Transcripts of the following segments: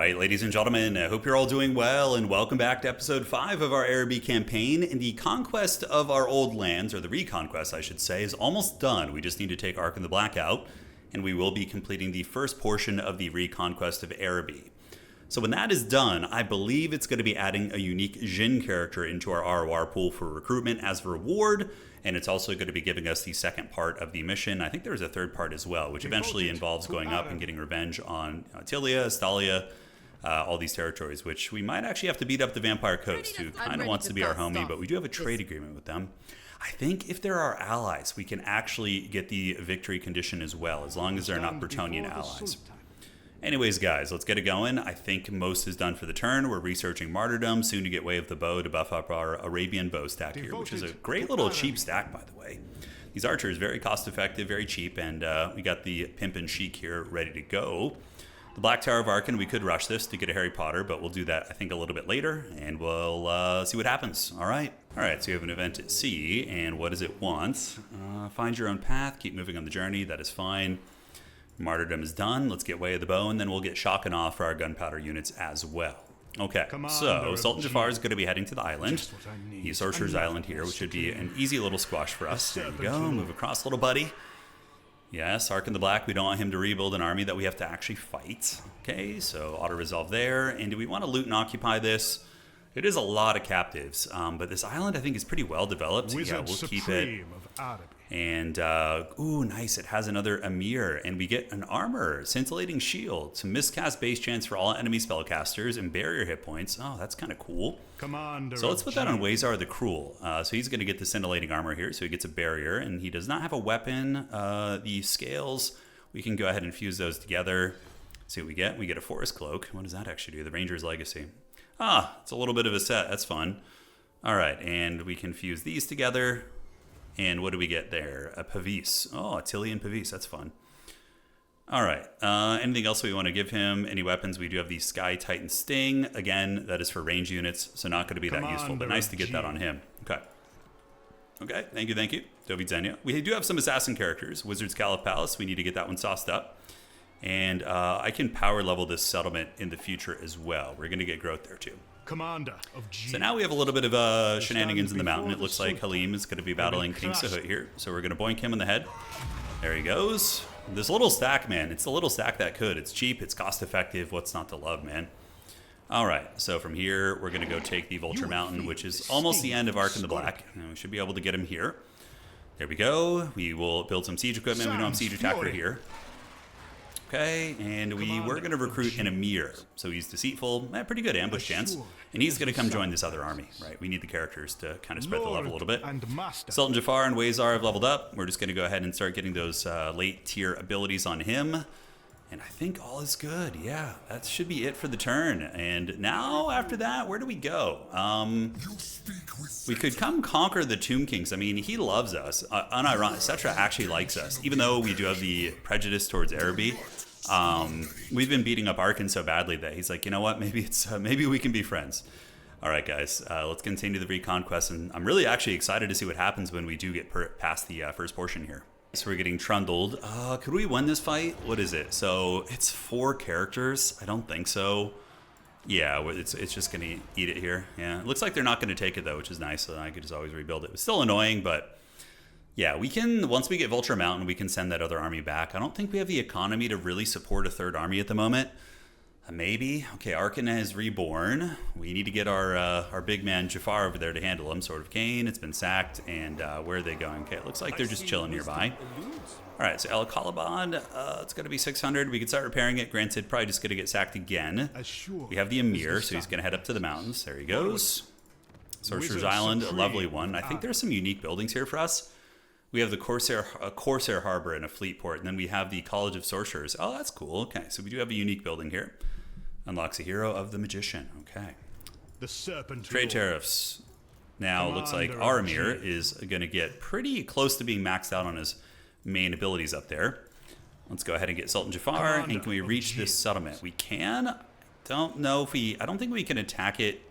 Alright, ladies and gentlemen, I hope you're all doing well, and welcome back to episode 5 of our Araby campaign. And the conquest of our old lands, or the reconquest I should say, is almost done. We just need to take Ark the Black out, and we will be completing the first portion of the reconquest of Araby. So when that is done, I believe it's going to be adding a unique Jin character into our ROR pool for recruitment as a reward, and it's also going to be giving us the second part of the mission. I think there's a third part as well, which eventually involves going up and getting revenge on Tilia, Stalia, all these territories, which we might actually have to beat up the Vampire Coast, who kind of wants to be our homie, but we do have a trade agreement with them. I think if they're our allies, we can actually get the victory condition as well, as long as they're not Bretonnian allies. Anyways, guys, let's get it going. I think most is done for the turn. We're researching Martyrdom, soon to get Way of the Bow to buff up our Arabian bow stack here, which is a great little cheap stack, by the way. These archers, very cost-effective, very cheap, and we got the Pimp and Chic here ready to go. The Black Tower of Arkan, we could rush this to get a Harry Potter, but we'll do that, I think, a little bit later, and we'll see what happens. All right, so you have an event at sea, and what does it want? Find your own path, keep moving on the journey, that is fine. Martyrdom is done. Let's get Way of the Bow, and then we'll get Shock and Awe for our gunpowder units as well. Okay, so Sultan Jafar is going to be heading to the island. The Sorcerer's Island here, which should be an easy little squash for us. There you go. Move across, little buddy. Yes, Ark the Black. We don't want him to rebuild an army that we have to actually fight. Okay, so auto-resolve there. And do we want to loot and occupy this? It is a lot of captives, but this island, I think, is pretty well developed. Yeah, we'll keep it. And, ooh, nice. It has another Emir, and we get an armor, scintillating shield, some miscast base chance for all enemy spellcasters, and barrier hit points. Oh, that's kind of cool. So let's put that on Wazar the Cruel. So he's going to get the scintillating armor here, so he gets a barrier, and he does not have a weapon. The scales, we can go ahead and fuse those together. See what we get. We get a forest cloak. What does that actually do? The Ranger's Legacy. Ah, it's a little bit of a set. That's fun. All right, and we can fuse these together. And what do we get there? A Pavis. Oh, a Tilian Pavis. That's fun. All right. Anything else we want to give him? Any weapons? We do have the Sky Titan Sting. Again, that is for range units, so not going to be that useful, but nice to get that on him. Okay. Okay, thank you. Dovi Zenya. We do have some assassin characters. Wizard's Caliph Palace. We need to get that one sauced up. And I can power level this settlement in the future as well. We're going to get growth there too. Commander of G. So now we have a little bit of shenanigans in the mountain. It looks like Halim is going to be battling King Sahut here. So we're going to boink him in the head. There he goes. This little stack, man. It's the little stack that could. It's cheap. It's cost effective. What's not to love, man? All right. So from here, we're going to go take the Vulture Mountain, which is almost the end of Ark the Black. And we should be able to get him here. There we go. We will build some siege equipment. We don't have siege attacker here. Okay, and we were going to recruit an Emir. So he's deceitful, pretty good ambush chance. And he's going to come join this other army, right? We need the characters to kind of spread the level a little bit. Sultan Jafar and Wazar have leveled up. We're just going to go ahead and start getting those late tier abilities on him. And I think all is good. Yeah, that should be it for the turn. And now, after that, where do we go? We could come conquer the Tomb Kings. I mean, he loves us. Unironic, Cetra actually likes us. Even though we do have the prejudice towards Araby, we've been beating up Arkan so badly that he's like, you know what, maybe we can be friends. All right, guys, let's continue the reconquest. And I'm really actually excited to see what happens when we do get past the first portion here. So we're getting trundled. Could we win this fight? What is it? So it's 4 characters. I don't think so. Yeah, it's just going to eat it here. Yeah, it looks like they're not going to take it, though, which is nice. So I could just always rebuild it. It's still annoying, but yeah, we can, once we get Vulture Mountain, we can send that other army back. I don't think we have the economy to really support a third army at the moment. Maybe. Okay, Arkan is reborn. We need to get our big man Jafar over there to handle him. Sword of Cain, it's been sacked, and where are they going? Okay, it looks like they're just chilling nearby. All right, so El Kalabad, it's going to be 600. We can start repairing it. Granted, probably just going to get sacked again. We have the Emir, so he's going to head up to the mountains. There he goes. Sorcerer's Island, a lovely one. I think there's some unique buildings here for us. We have the Corsair Harbor and a fleet port, and then we have the College of Sorcerers. Oh, that's cool. Okay, so we do have a unique building here. Unlocks a hero of the magician. Okay. The Serpent Trade tariffs. Now, it looks like our Emir is going to get pretty close to being maxed out on his main abilities up there. Let's go ahead and get Sultan Jafar. And can we reach this settlement? We can. Don't know if I don't think we can attack it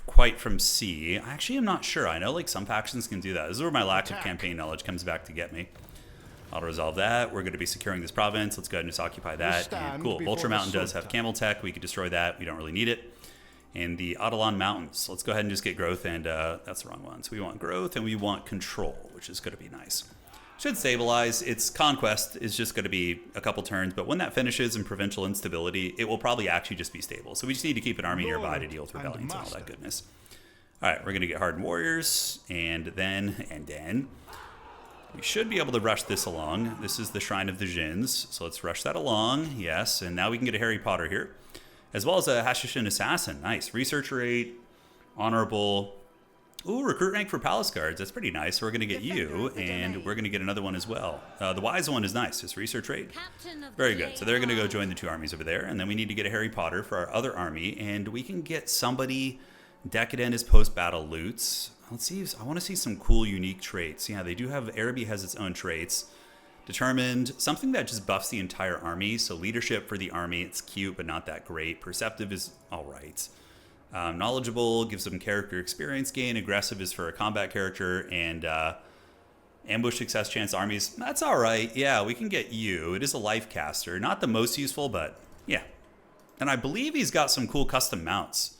quite from sea. Actually, I'm not sure. I know like some factions can do that. This is where my lack of campaign knowledge comes back to get me. Auto-resolve that. We're going to be securing this province. Let's go ahead and just occupy that. And cool. Vulture Mountain does have camel tech. We could destroy that. We don't really need it. And the Adelan Mountains. Let's go ahead and just get growth. And that's the wrong one. So we want growth and we want control, which is going to be nice. Should stabilize. Its conquest is just going to be a couple turns. But when that finishes in provincial instability, it will probably actually just be stable. So we just need to keep an army nearby to deal with rebellions and all that goodness. All right, we're going to get hardened warriors. And then we should be able to rush this along. This is the Shrine of the Djinns. So let's rush that along. Yes, and now we can get a Harry Potter here. As well as a Hashishin Assassin. Nice. Research rate, honorable. Ooh, recruit rank for Palace Guards. That's pretty nice. So we're going to get you, and we're going to get another one as well. The Wise one is nice. Just research rate. Very good. So they're going to go join the two armies over there. And then we need to get a Harry Potter for our other army. And we can get somebody decadent as post-battle loots. Let's see. I want to see some cool, unique traits. Yeah, they do have... Araby has its own traits. Determined. Something that just buffs the entire army. So leadership for the army. It's cute, but not that great. Perceptive is all right. Knowledgeable gives them character experience gain. Aggressive is for a combat character. And ambush success chance armies. That's all right. Yeah, we can get you. It is a life caster. Not the most useful, but yeah. And I believe he's got some cool custom mounts.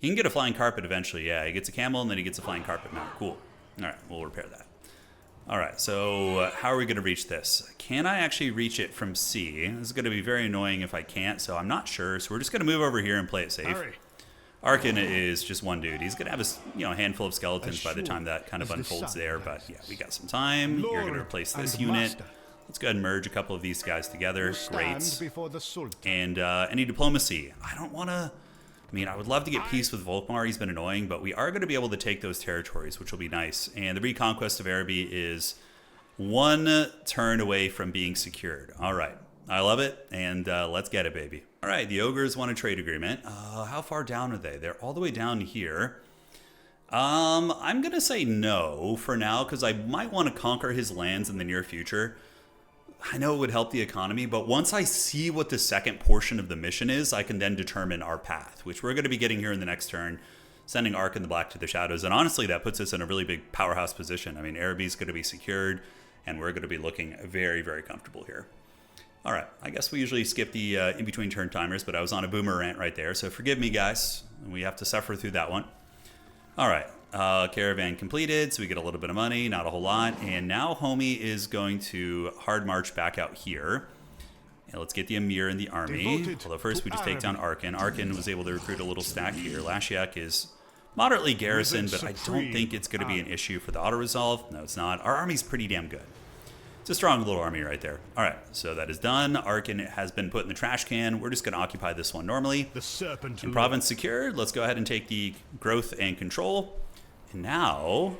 He can get a flying carpet eventually. Yeah, he gets a camel and then he gets a flying carpet mount. Cool. All right, we'll repair that. All right, so how are we going to reach this? Can I actually reach it from sea? This is going to be very annoying if I can't, so I'm not sure. So we're just going to move over here and play it safe. Arkin is just one dude. He's going to have a handful of skeletons by the time that kind of unfolds there. But yeah, we got some time. You're going to replace this unit. Let's go ahead and merge a couple of these guys together. Great. And any diplomacy? I don't want to... I mean, I would love to get peace with Volkmar. He's been annoying, but we are going to be able to take those territories, which will be nice. And the reconquest of Araby is one turn away from being secured. All right. I love it, and let's get it, baby. All right, the Ogres want a trade agreement. How far down are they? They're all the way down here. I'm going to say no for now, because I might want to conquer his lands in the near future. I know it would help the economy, but once I see what the second portion of the mission is, I can then determine our path, which we're going to be getting here in the next turn, sending Ark and the Black to the Shadows. And honestly, that puts us in a really big powerhouse position. I mean, Araby's going to be secured, and we're going to be looking very, very comfortable here. All right, I guess we usually skip the in-between turn timers, but I was on a boomer rant right there, so forgive me, guys. We have to suffer through that one. All right, caravan completed, so we get a little bit of money, not a whole lot. And now Homie is going to hard march back out here. And let's get the Emir in the army. Although first we just take down Arkin. Arkin was able to recruit a little stack here. Lashiak is moderately garrisoned, but I don't think it's going to be an issue for the auto-resolve. No, it's not. Our army's pretty damn good. It's a strong little army right there. All right, so that is done. Arkin has been put in the trash can. We're just going to occupy this one normally. The Serpent and province secured. Let's go ahead and take the growth and control. And now,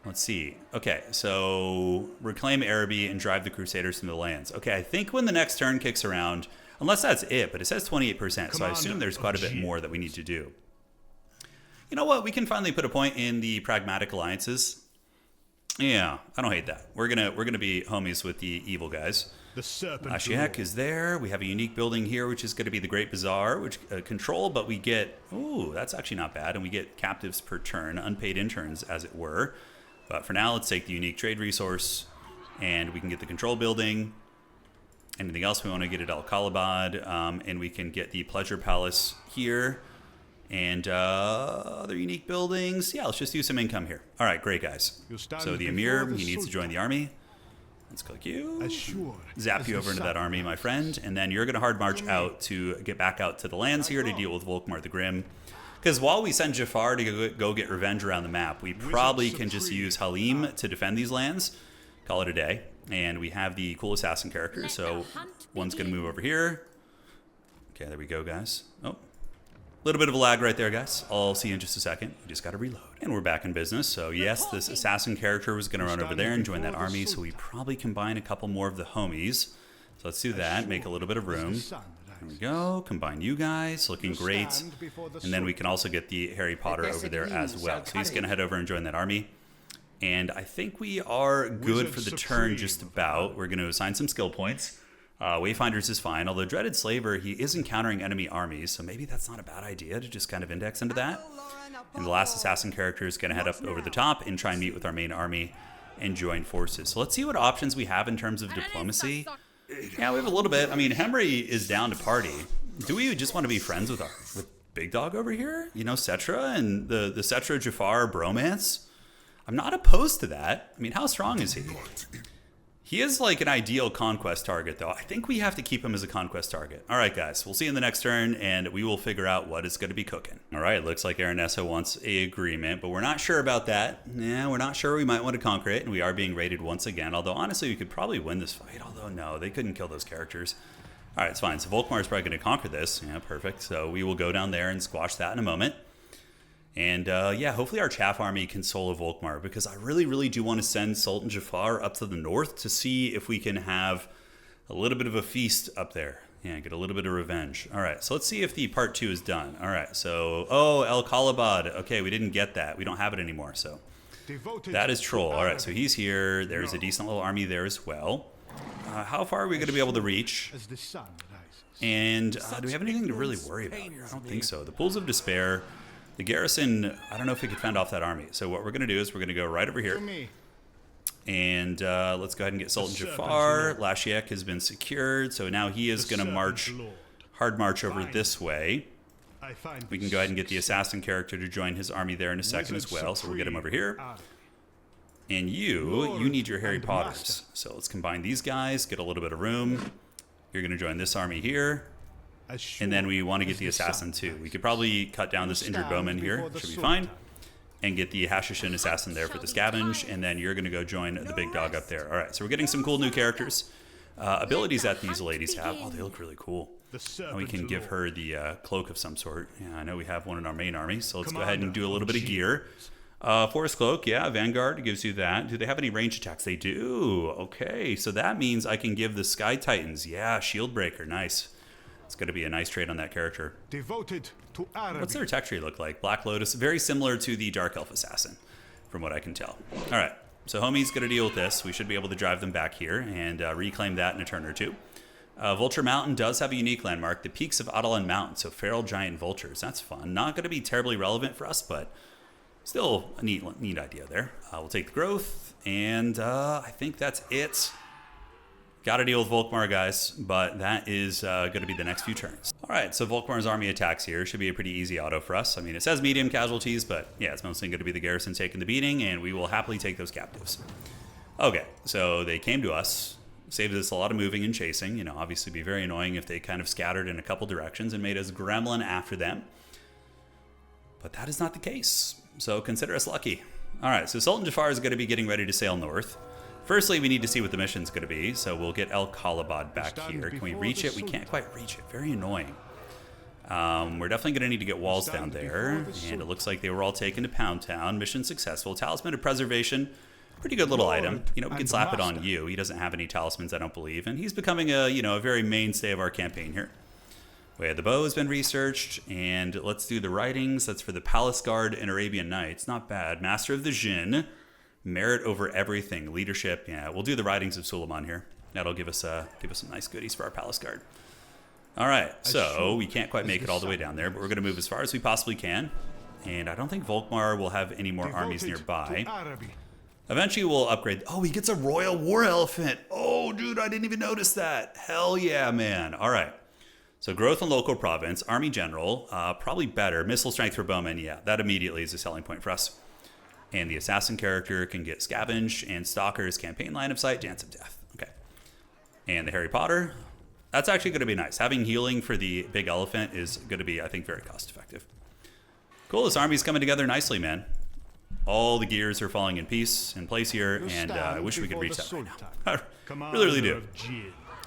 let's see. Okay, so reclaim Araby and drive the Crusaders from the lands. Okay, I think when the next turn kicks around, unless that's it, but it says 28%, so I assume there's quite a bit more that we need to do. You know what? We can finally put a point in the pragmatic alliances. Yeah, I don't hate that. We're gonna be homies with the evil guys. The Serpent Ashiek is there. We have a unique building here, which is going to be the Great Bazaar, which control, but we get... Ooh, that's actually not bad. And we get captives per turn, unpaid interns, as it were. But for now, let's take the unique trade resource, and we can get the control building. Anything else we want to get at Al-Khalabad, and we can get the Pleasure Palace here. And other unique buildings. Yeah, let's just use some income here. All right, great, guys. So the Emir, he needs to join the army. Let's click you. Zap you over into that army, my friend. And then you're going to hard march out to get back out to the lands here to deal with Volkmar the Grim. Because while we send Jafar to go get revenge around the map, we probably can just use Halim to defend these lands. Call it a day. And we have the cool assassin character. So one's going to move over here. Okay, there we go, guys. Oh. Little bit of a lag right there, guys. I'll see you in just a second. We just got to reload. And we're back in business. So yes, this assassin character was going to run over there and join that army. So we probably combine a couple more of the homies. So let's do that. Make a little bit of room. There we go. Combine you guys. Looking great. And then we can also get the Harry Potter over there as well. So he's going to head over and join that army. And I think we are good for the turn just about. We're going to assign some skill points. Wayfinders is fine, although Dreaded Slaver, he is encountering enemy armies, so maybe that's not a bad idea to just kind of index into that. And the last assassin character is going to head up over the top and try and meet with our main army. and join forces. So let's see what options we have in terms of diplomacy. Yeah, we have a little bit. I mean, Henry is down to party. Do we just want to be friends with Big Dog over here? You know, Cetra and the Cetra Jafar bromance? I'm not opposed to that. I mean, how strong is he? He is like an ideal conquest target, though. I think we have to keep him as a conquest target. All right, guys. We'll see you in the next turn, and we will figure out what is going to be cooking. All right, looks like Aranessa wants a agreement, but we're not sure about that. Yeah, we're not sure. We might want to conquer it, and we are being raided once again. Although, honestly, we could probably win this fight. Although, no, they couldn't kill those characters. All right, it's fine. So Volkmar is probably going to conquer this. Yeah, perfect. So we will go down there and squash that in a moment. And yeah, hopefully our Chaff army can solo Volkmar, because I really, really do want to send Sultan Jafar up to the north to see if we can have a little bit of a feast up there. Yeah, get a little bit of revenge. All right, so let's see if the part 2 is done. All right, so, oh, El Khalabad. Okay, we didn't get that. We don't have it anymore, so that is Troll. All right, so he's here. There's a decent little army there as well. How far are we going to be able to reach? And do we have anything to really worry about here? I don't think so. The Pools of Despair. The garrison, I don't know if we could fend off that army. So what we're going to do is we're going to go right over here. And let's go ahead and get Sultan Jafar. Lashiek has been secured, so now he is going to march, hard march over this way. We can go ahead and get the assassin character to join his army there in a second as well. So we'll get him over here. And you need your Harry Potters. So let's combine these guys, get a little bit of room. You're going to join this army here. And then we want to get the assassin too. We could probably cut down this injured bowman here, should be fine, and get the Hashishin assassin there for the scavenge, and then you're going to go join the Big Dog up there. All right, so we're getting some cool new characters. Abilities that these ladies have. Oh, they look really cool. And we can give her the cloak of some sort. Yeah, I know we have one in our main army, so let's go ahead and do a little bit of gear. Forest Cloak, yeah, Vanguard gives you that. Do they have any range attacks? They do. Okay, so that means I can give the Sky Titans, yeah, Shield Breaker, nice. It's going to be a nice trade on that character. Devoted to Araby. What's their tech tree look like? Black Lotus, very similar to the Dark Elf Assassin, from what I can tell. All right, so Homie's going to deal with this. We should be able to drive them back here and reclaim that in a turn or two. Vulture Mountain does have a unique landmark, the Peaks of Adelan Mountain, so feral giant vultures. That's fun. Not going to be terribly relevant for us, but still a neat idea there. We'll take the growth, and I think that's it. Got to deal with Volkmar, guys, but that is going to be the next few turns. All right, so Volkmar's army attacks here. Should be a pretty easy auto for us. I mean, it says medium casualties, but yeah, it's mostly going to be the garrison taking the beating, and we will happily take those captives. Okay, so they came to us, saved us a lot of moving and chasing. You know, obviously be very annoying if they kind of scattered in a couple directions and made us gremlin after them. But that is not the case, so consider us lucky. All right, so Sultan Jafar is going to be getting ready to sail north. Firstly, we need to see what the mission's going to be, so we'll get El Khalabad back here. Can we reach it? We can't quite reach it. Very annoying. We're definitely going to need to get walls down there, and it looks like they were all taken to Pound Town. Mission successful. Talisman of Preservation. Pretty good little item. You know, we can slap it on you. He doesn't have any talismans, I don't believe, and he's becoming a, you know, a very mainstay of our campaign here. Way of the Bow has been researched, and let's do the writings. That's for the Palace Guard and Arabian Nights. Not bad. Master of the Jinn. Merit over everything. Leadership. Yeah, we'll do the writings of Suleiman here. That'll give us some nice goodies for our Palace Guard. All right, so we can't quite make it all the way down there, but we're going to move as far as we possibly can. And I don't think Volkmar will have any more armies nearby. Eventually we'll upgrade. Oh, he gets a Royal War Elephant. Oh, dude, I didn't even notice that. Hell yeah, man. All right. So growth in local province, Army General, probably better. Missile strength for bowmen, yeah, that immediately is a selling point for us. And the assassin character can get Scavenge, and Stalker's campaign line of sight, Dance of Death. Okay. And the Harry Potter, that's actually going to be nice. Having healing for the big elephant is going to be, I think, very cost effective. Cool, this army's coming together nicely, man. All the gears are falling in place here, and I wish we could reach that right now. I really, really do.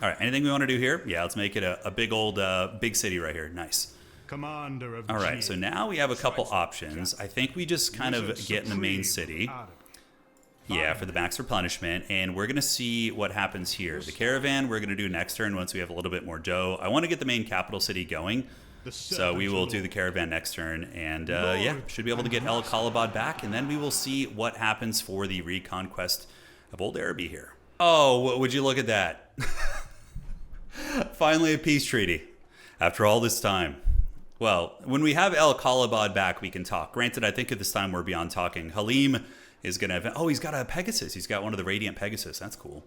All right, anything we want to do here? Yeah, let's make it a big old, big city right here. Nice. Commander of All right, so now we have a couple options. I think we just kind of get in the main city. Yeah, for the max replenishment, and we're going to see what happens here. The caravan we're going to do next turn once we have a little bit more dough. I want to get the main capital city going, so we will do the caravan next turn, and yeah, should be able to get El Khalabad back, and then we will see what happens for the reconquest of Old Araby here. Oh, would you look at that? Finally a peace treaty after all this time. Well, when we have El Khalabad back, we can talk. Granted, I think at this time we're beyond talking. Halim is going to... Oh, he's got a Pegasus. He's got one of the Radiant Pegasus. That's cool.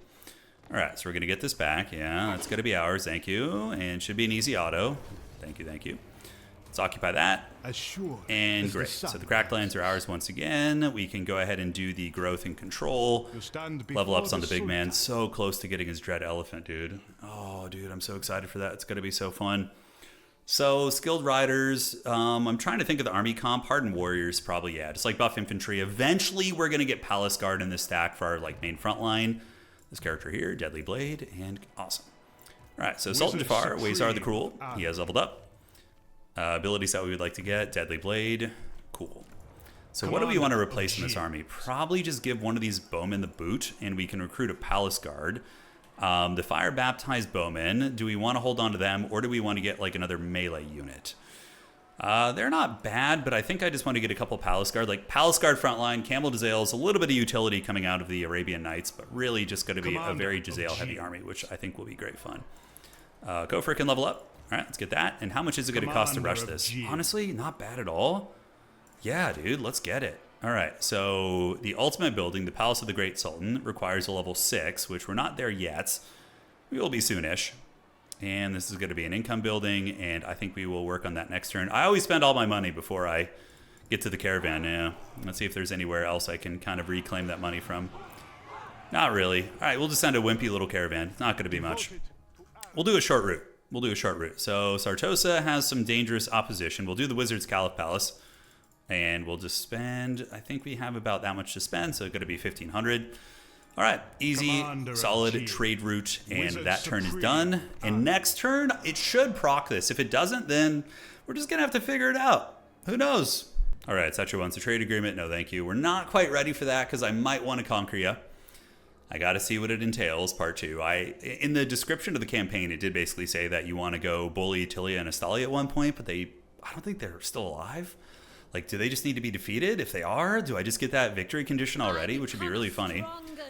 All right, so we're going to get this back. Yeah, that's going to be ours. Thank you. And should be an easy auto. Thank you, thank you. Let's occupy that. And great. So the cracked lands are ours once again. We can go ahead and do the growth and control. Level ups on the big man. So close to getting his Dread Elephant, dude. Oh, dude, I'm so excited for that. It's going to be so fun. So skilled riders. I'm trying to think of the army comp. Hardened warriors, probably, yeah. Just like buff infantry. Eventually, we're going to get Palace Guard in this stack for our like main front line. This character here, Deadly Blade, and awesome. All right, so Sultan Jafar, Waysar the Cruel. He has leveled up. Abilities that we would like to get, Deadly Blade, cool. So what do we want to replace in this army? Probably just give one of these bowmen the boot, and we can recruit a Palace Guard. The Fire Baptized Bowmen, do we want to hold on to them, or do we want to get like another melee unit? They're not bad, but I think I just want to get a couple Palace Guard. Like Palace Guard frontline, Camel Jezzail's a little bit of utility coming out of the Arabian Nights, but really just going to be a very Jezzail-heavy army, which I think will be great fun. Go freaking level up. All right, let's get that. And how much is it going to cost to rush this? Honestly, not bad at all. Yeah, dude, let's get it. All right, so the ultimate building, the Palace of the Great Sultan, requires a level 6, which we're not there yet. We will be soonish. And this is going to be an income building, and I think we will work on that next turn. I always spend all my money before I get to the caravan. Yeah, let's see if there's anywhere else I can kind of reclaim that money from. Not really. All right, we'll just send a wimpy little caravan. It's not going to be much. We'll do a short route. We'll do a short route. So Sartosa has some dangerous opposition. We'll do the Wizard's Caliph Palace. And we'll just spend, I think we have about that much to spend, so it's going to be 1,500. All right, easy, solid trade route, and that turn is done. And next turn, it should proc this. If it doesn't, then we're just going to have to figure it out. Who knows? All right, Setcher wants a trade agreement. No, thank you. We're not quite ready for that because I might want to conquer you. I got to see what it entails, part 2. In the description of the campaign, it did basically say that you want to go bully Tilia and Astali at one point, but I don't think they're still alive. Like, do they just need to be defeated? If they are, do I just get that victory condition already, which would be really funny?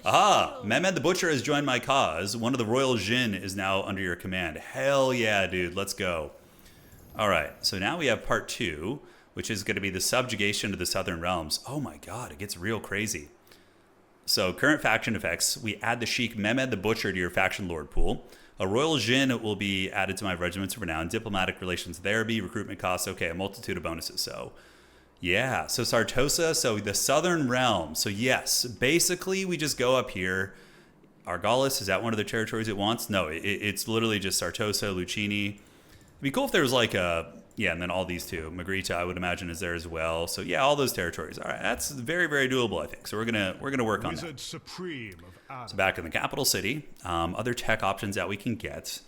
Aha! Mehmed the Butcher has joined my cause. One of the Royal Jinn is now under your command. Hell yeah, dude. Let's go. All right, so now we have part 2, which is going to be the subjugation of the Southern Realms. Oh my god, it gets real crazy. So current faction effects, we add the Sheikh Mehmed the Butcher to your faction lord pool. A Royal Jinn will be added to my regiments of renown. Diplomatic relations with Araby, recruitment costs. Okay, a multitude of bonuses. So yeah, so Sartosa, so the Southern Realm. So yes, basically we just go up here. Argalis, is that one of the territories it wants? No, it's literally just Sartosa, Lucchini. It'd be cool if there was like a... Yeah, and then all these two. Magrita, I would imagine, is there as well. So yeah, all those territories. All right, that's very, very doable, I think. So we're gonna work on that. So back in the capital city, other tech options that we can get.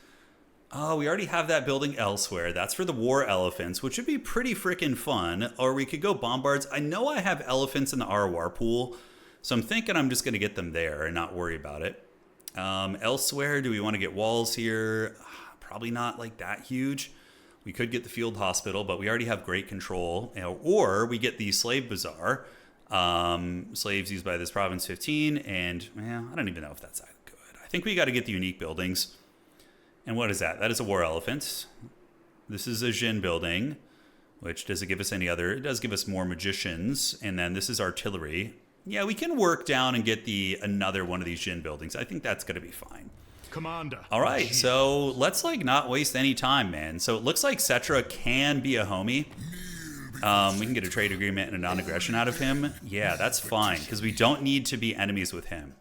Oh, we already have that building elsewhere. That's for the war elephants, which would be pretty freaking fun. Or we could go bombards. I know I have elephants in the ROR pool, so I'm thinking I'm just gonna get them there and not worry about it. Elsewhere, do we want to get walls here? Probably not like that huge. We could get the field hospital, but we already have great control. Or we get the slave bazaar. Slaves used by this province 15. And I don't even know if that's that good. I think we got to get the unique buildings. And what is that? That is a war elephant. This is a Jinn building. Which, does it give us any other? It does give us more magicians. And then this is artillery. Yeah, we can work down and get another one of these Jinn buildings. I think that's going to be fine. Commander. All right, so let's like not waste any time, man. So it looks like Cetra can be a homie. We can get a trade agreement and a non-aggression out of him. Yeah, that's fine because we don't need to be enemies with him.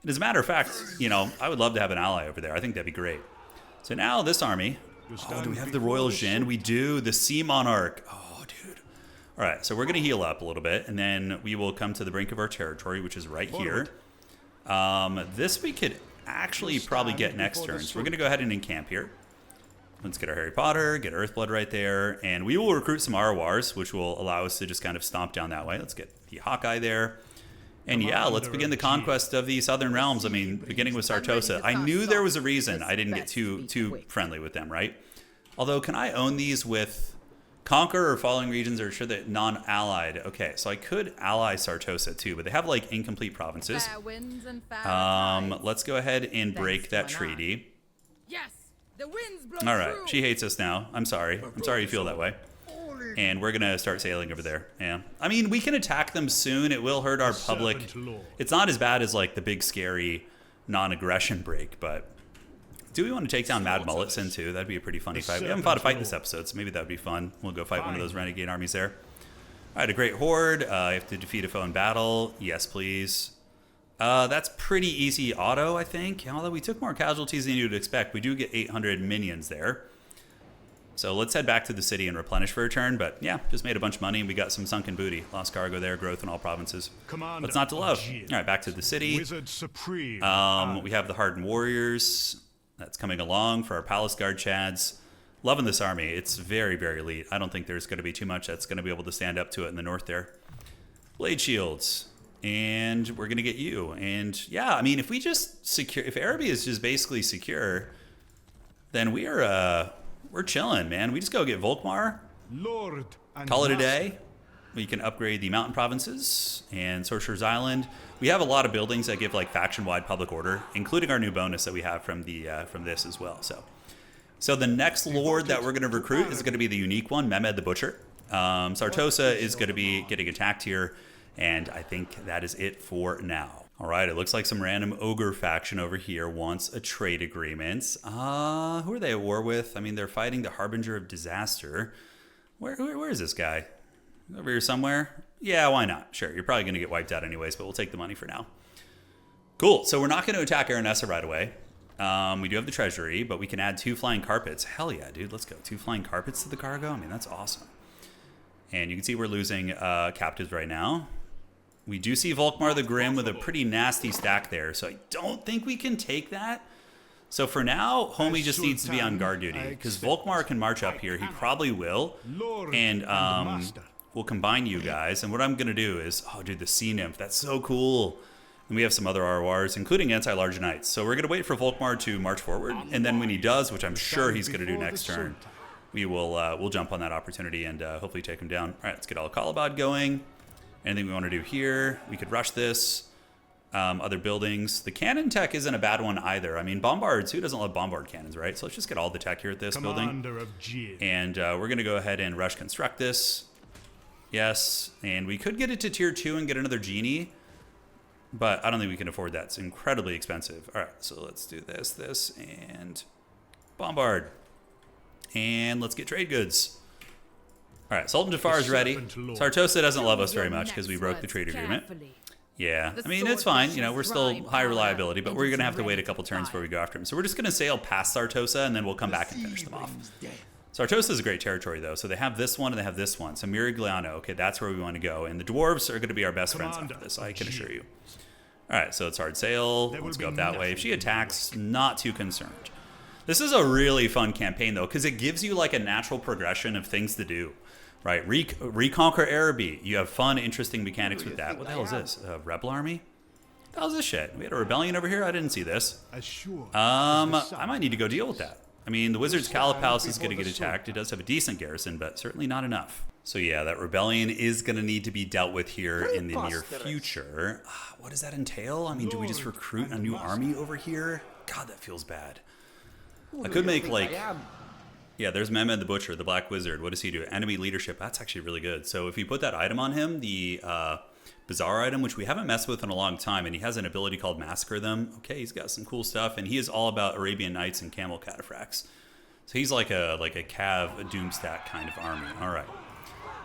And as a matter of fact, I would love to have an ally over there. I think that'd be great. So now this army. Oh, do we have the Royal Jinn? We do. The Sea Monarch. Oh, dude. All right, so we're going to heal up a little bit, and then we will come to the brink of our territory, which is right here. This we could actually probably get next turn. So we're going to go ahead and encamp here. Let's get our Harry Potter, get Earthblood right there, and we will recruit some RORs, which will allow us to just kind of stomp down that way. Let's get the Hawkeye there. And yeah, let's begin the conquest of the Southern Realms. I mean, beginning with Sartosa. I knew there was a reason I didn't get too friendly with them, right? Although, can I own these with Conquer or Following Regions, or should they non-allied? Okay, so I could ally Sartosa too, but they have like incomplete provinces. Let's go ahead and break that treaty. Yes, the winds blow All right, through. she hates us now. I'm sorry. I'm sorry you feel that way. And we're going to start sailing over there. Yeah. I mean, we can attack them soon. It will hurt our public. It's not as bad as like the big scary non-aggression break, but do we want to take down Mad Mulletson too? That'd be a pretty funny fight. We haven't fought a fight this episode, so maybe that would be fun. We'll go fight one of those renegade armies there. All right, a great horde. You have to defeat a foe in battle. Yes, please. That's pretty easy auto, I think. Although we took more casualties than you'd expect. We do get 800 minions there. So let's head back to the city and replenish for a turn. But yeah, just made a bunch of money and we got some sunken booty. Lost cargo there, growth in all provinces. What's not to love? All right, back to the city. We have the Hardened Warriors. That's coming along for our Palace Guard Chads. Loving this army. It's very, very elite. I don't think there's going to be too much that's going to be able to stand up to it in the north there. Blade Shields. And we're going to get you. And yeah, I mean, if we just secure... If Araby is just basically secure, then we're chilling, man. We just go get Volkmar. Call it a day. We can upgrade the mountain provinces and Sorcerer's Island. We have a lot of buildings that give like faction-wide public order, including our new bonus that we have from this as well. So the next lord that we're going to recruit is going to be the unique one, Mehmed the Butcher. Sartosa is going to be getting attacked here, and I think that is it for now. All right, it looks like some random ogre faction over here wants a trade agreement. Who are they at war with? I mean, they're fighting the Harbinger of Disaster. Where is this guy? Over here somewhere? Yeah, why not? Sure, you're probably going to get wiped out anyways, but we'll take the money for now. Cool, so we're not going to attack Aranessa right away. We do have the treasury, but we can add 2 flying carpets. Hell yeah, dude, let's go. 2 flying carpets to the cargo? I mean, that's awesome. And you can see we're losing captives right now. We do see Volkmar the Grim with a pretty nasty stack there, so I don't think we can take that. So for now, Homie just needs to be on guard duty, because Volkmar can march up here. He probably will. And we'll combine you guys. And what I'm going to do is, oh, dude, the Sea Nymph. That's so cool. And we have some other RORs, including Anti-Large Knights. So we're going to wait for Volkmar to march forward. And then when he does, which I'm sure he's going to do next turn, we'll jump on that opportunity and hopefully take him down. All right, let's get Al-Khalabad going. Anything we want to do here? We could rush this. Other buildings. The cannon tech isn't a bad one either. I mean, bombards. Who doesn't love bombard cannons, right? So let's just get all the tech here at this building. And we're going to go ahead and rush construct this. Yes. And we could get it to tier 2 and get another genie. But I don't think we can afford that. It's incredibly expensive. All right. So let's do this, and bombard. And let's get trade goods. All right. Sultan Jafar is ready. Sartosa doesn't love us very much because we broke the trade agreement. Yeah, I mean, it's fine. You know, we're still high reliability, but we're going to have to wait a couple turns before we go after him. So we're just going to sail past Sartosa, and then we'll come back and finish them off. Sartosa is a great territory, though. So they have this one, and they have this one. So Mirigliano, okay, that's where we want to go. And the dwarves are going to be our best friends after this, I can assure you. All right, so it's hard sail. Let's go up that way. If she attacks, not too concerned. This is a really fun campaign, though, because it gives you, like, a natural progression of things to do. Right, reconquer Araby. You have fun, interesting mechanics with that. What the hell is this? A rebel army? What the hell is this shit? We had a rebellion over here? I didn't see this. I might need to go deal with that. I mean, the Wizard's Calip Palace is going to get attacked. It does have a decent garrison, but certainly not enough. So yeah, that rebellion is going to need to be dealt with here in the near future. What does that entail? I mean, do we just recruit a new army over here? God, that feels bad. I could make, like... Yeah, there's Mehmed the Butcher, the Black Wizard. What does he do? Enemy leadership. That's actually really good. So if you put that item on him, the Bazaar item, which we haven't messed with in a long time, and he has an ability called Massacre Them. Okay, he's got some cool stuff, and he is all about Arabian Nights and Camel Cataphracts. So he's like a Cav, a Doomstack kind of army. All right.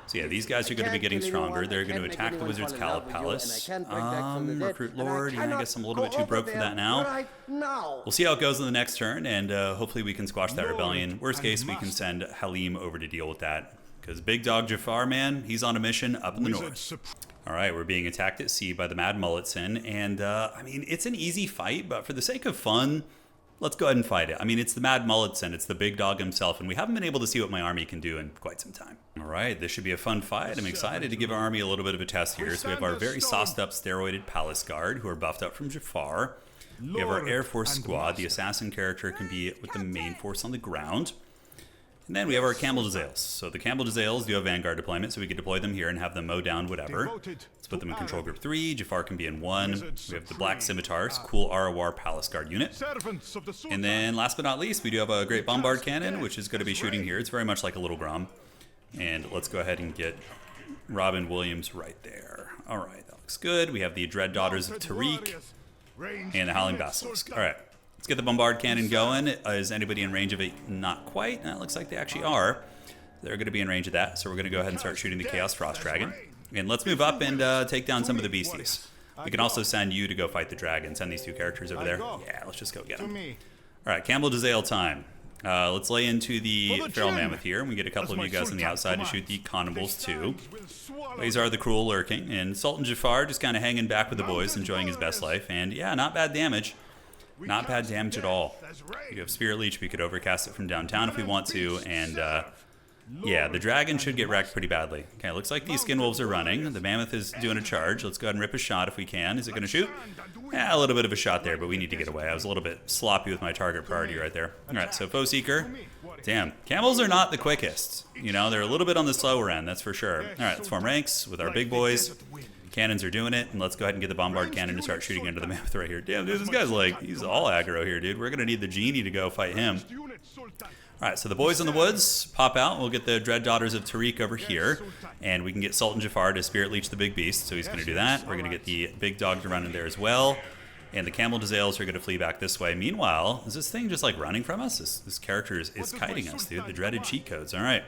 So yeah, these guys are going to be getting stronger. They're going to attack the Wizard's Calip Palace. Recruit Lord. Yeah, I guess I'm a little bit too broke for that now. We'll see how it goes in the next turn, and hopefully we can squash that rebellion. Worst case, we can send Halim over to deal with that. Because Big Dog Jafar, man, he's on a mission up in the north. All right, we're being attacked at sea by the Mad Mulletson. And, I mean, it's an easy fight, but for the sake of fun... Let's go ahead and fight it. I mean, it's the Mad Mulletson. It's the big dog himself, and we haven't been able to see what my army can do in quite some time. All right, this should be a fun fight. I'm excited to give our army a little bit of a test here. So we have our very sauced-up, steroided Palace Guard, who are buffed up from Jafar. We have our Air Force Squad. The assassin character can be with the main force on the ground. And then we have our Camel de Zales. So the Camel de Zales do have Vanguard deployment, so we can deploy them here and have them mow down whatever. Let's put them in Control Group 3. Jafar can be in 1. We have the Black Scimitars, cool ROR Palace Guard unit. And then last but not least, we do have a great Bombard Cannon, which is going to be shooting here. It's very much like a little Grom. And let's go ahead and get Robin Williams right there. All right, that looks good. We have the Dread Daughters of Tariq and the Howling Basilisk. All right, let's get the Bombard Cannon going. Is anybody in range of it? Not quite. That looks like they actually are. They're going to be in range of that, so we're going to go ahead and start shooting the Chaos Frost Dragon. And let's move up and take down some of the beasties. We can also send you to go fight the dragon. Send these two characters over there. Yeah, let's just go get them. All right, Campbell Jezzail time. Let's lay into the Feral Mammoth here, and we get a couple of you guys on the outside to shoot the Constables too. These are the Cruel lurking, and Sultan Jafar just kind of hanging back with the boys, enjoying his best life. And yeah, not bad damage. Not bad damage at all. You have Spirit Leech, we could overcast it from downtown if we want to, and yeah, the dragon should get wrecked pretty badly. Okay, looks like these Skin Wolves are running. The Mammoth is doing a charge. Let's go ahead and rip a shot if we can. Is it going to shoot? Yeah, a little bit of a shot there, but we need to get away. I was a little bit sloppy with my target priority right there. All right, so Foe Seeker. Damn, camels are not the quickest. You know, they're a little bit on the slower end, that's for sure. All right, let's form ranks with our big boys. Cannons are doing it, and let's go ahead and get the Bombard Cannon to start shooting into the Mammoth right here. Damn, dude, this guy's like, he's all aggro here, dude. We're going to need the Genie to go fight him. All right, so the boys in the woods pop out. We'll get the Dread Daughters of Tariq over here, and we can get Sultan Jafar to Spirit Leech the big beast, so he's going to do that. We're going to get the big dog to run in there as well, and the Camel Jezzails are going to flee back this way. Meanwhile, is this thing just like running from us? This character is kiting us, dude. The dreaded cheat codes. All right,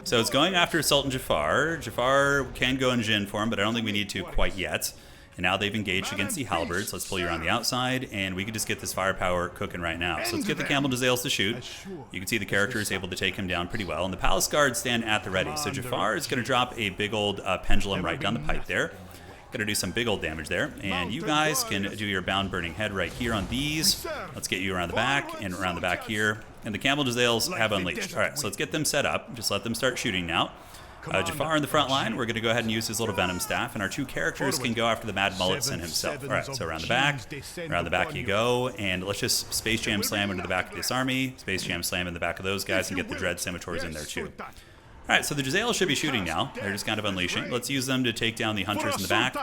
so it's going after Sultan Jafar. Jafar can go in Jinn form, but I don't think we need to quite yet. And now they've engaged against the Halberds. Let's pull you around the outside, and we can just get this firepower cooking right now. So let's get the Camel Jezzails to shoot. You can see the character is able to take him down pretty well. And the Palace Guards stand at the ready. So Jafar is going to drop a big old pendulum right down the pipe there. Going to do some big old damage there. And you guys can do your Bound Burning Head right here on these. Let's get you around the back and around the back here. And the Camel Jezzails have unleashed. All right, so let's get them set up. Just let them start shooting now. Jafar in the front line, we're going to go ahead and use his little Venom Staff, and our two characters can go after the Mad Mulletson himself. All right, so around the back you go, and let's just Space Jam Slam into the back of this army, Space Jam Slam in the back of those guys, and get the Dread Scimitars in there too. All right, so the Jezzail should be shooting now. They're just kind of unleashing. Let's use them to take down the Hunters in the back,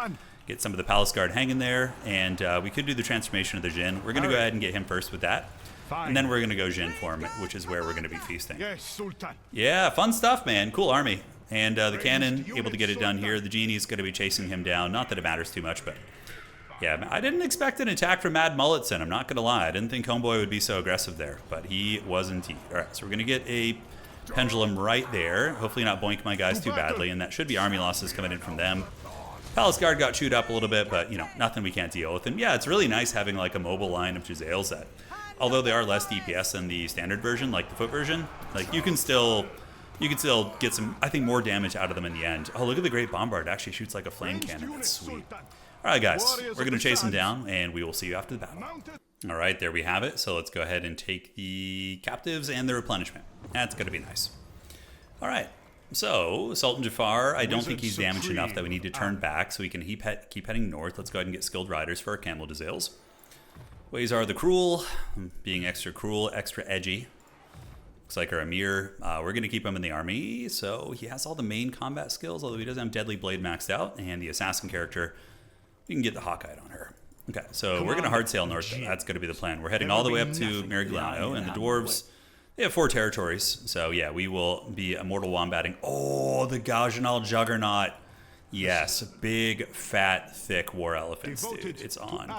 get some of the Palace Guard hanging there, and we could do the transformation of the Jinn. We're going to go ahead and get him first with that. And then we're going to go Jinn form, which is where we're going to be feasting. Yeah, fun stuff, man. Cool army. And the cannon, able to get it done here. The Genie's going to be chasing him down. Not that it matters too much, but yeah, I didn't expect an attack from Mad Mulletson. I'm not going to lie. I didn't think Homeboy would be so aggressive there, but he was indeed. All right, so we're going to get a pendulum right there. Hopefully not boink my guys too badly, and that should be army losses coming in from them. Palace Guard got chewed up a little bit, but, you know, nothing we can't deal with. And yeah, it's really nice having like a mobile line of Jezzails that, although they are less DPS than the standard version, like the foot version, like you can still get some, I think, more damage out of them in the end. Oh, look at the Great Bombard. It actually shoots like a flame cannon. That's sweet. All right, guys. We're going to chase him down, and we will see you after the battle. All right, there we have it. So let's go ahead and take the captives and the replenishment. That's going to be nice. All right. So, Sultan Jafar, I don't think he's damaged enough that we need to turn back, so we can keep heading north. Let's go ahead and get skilled riders for our Camel Jezzails. Ways are the Cruel, being extra cruel, extra edgy. Looks like our Amir, we're going to keep him in the army, so he has all the main combat skills, although he doesn't have Deadly Blade maxed out, and the assassin character, we can get the Hawkeye on her. Okay, so we're going to hard sail north, that's going to be the plan. We're heading all the way up to Meriglano, and the dwarves, they have 4 territories, so yeah, we will be Immortal Wombatting. Oh, the Gajanal Juggernaut. Yes, big, fat, thick war elephants, dude. It's on.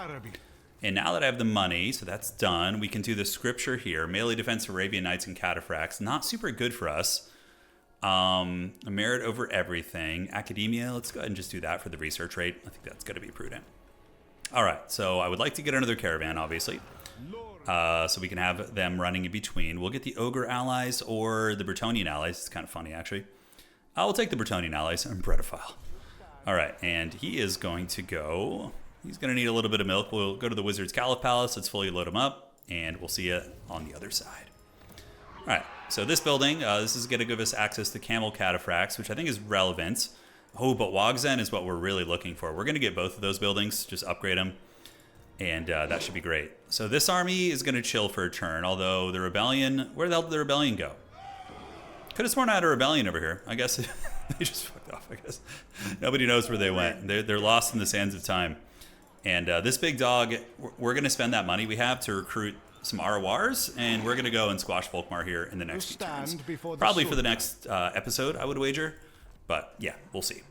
And now that I have the money, so that's done, we can do the scripture here. Melee defense, Arabian Knights, and Cataphracts. Not super good for us. A merit over everything. Academia, let's go ahead and just do that for the research rate. I think that's going to be prudent. All right, so I would like to get another caravan, obviously. So we can have them running in between. We'll get the Ogre allies or the Bretonnian allies. It's kind of funny, actually. I will take the Bretonnian allies and Bredophile. All right, and he is going to go... He's going to need a little bit of milk. We'll go to the Wizard's Caliph Palace. Let's fully load him up, and we'll see you on the other side. All right, so this building, this is going to give us access to Camel Cataphracts, which I think is relevant. Oh, but Wogzen is what we're really looking for. We're going to get both of those buildings, just upgrade them, and that should be great. So this army is going to chill for a turn, although the Rebellion, where the hell did the Rebellion go? Could have sworn I had a Rebellion over here. I guess they just fucked off, I guess. Nobody knows where they went. They're lost in the sands of time. And this big dog, we're going to spend that money we have to recruit some Arawars, and we're gonna go and squash Volkmar here in the next few turns. stand before the Probably for the sword. next episode, I would wager. But yeah, we'll see.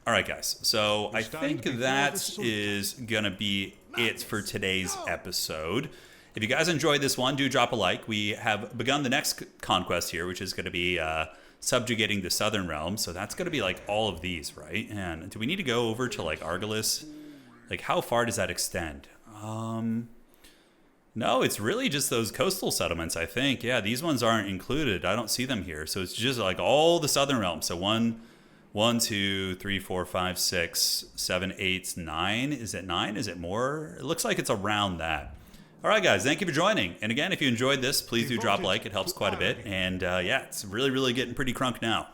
All right, guys. So I stand think before the that sword. is gonna be it for today's episode. If you guys enjoyed this one, do drop a like. We have begun the next conquest here, which is going to be subjugating the southern realms. So that's going to be like all of these, right? And do we need to go over to like Argolis? Like how far does that extend? No, it's really just those coastal settlements, I think. Yeah, these ones aren't included. I don't see them here. So it's just like all the southern realms. So 1, 2, 3, 4, 5, 6, 7, 8, 9. Is it 9? Is it more? It looks like it's around that. All right, guys, thank you for joining. And again, if you enjoyed this, please do drop a like. It helps quite a bit. And yeah, it's really, really getting pretty crunk now.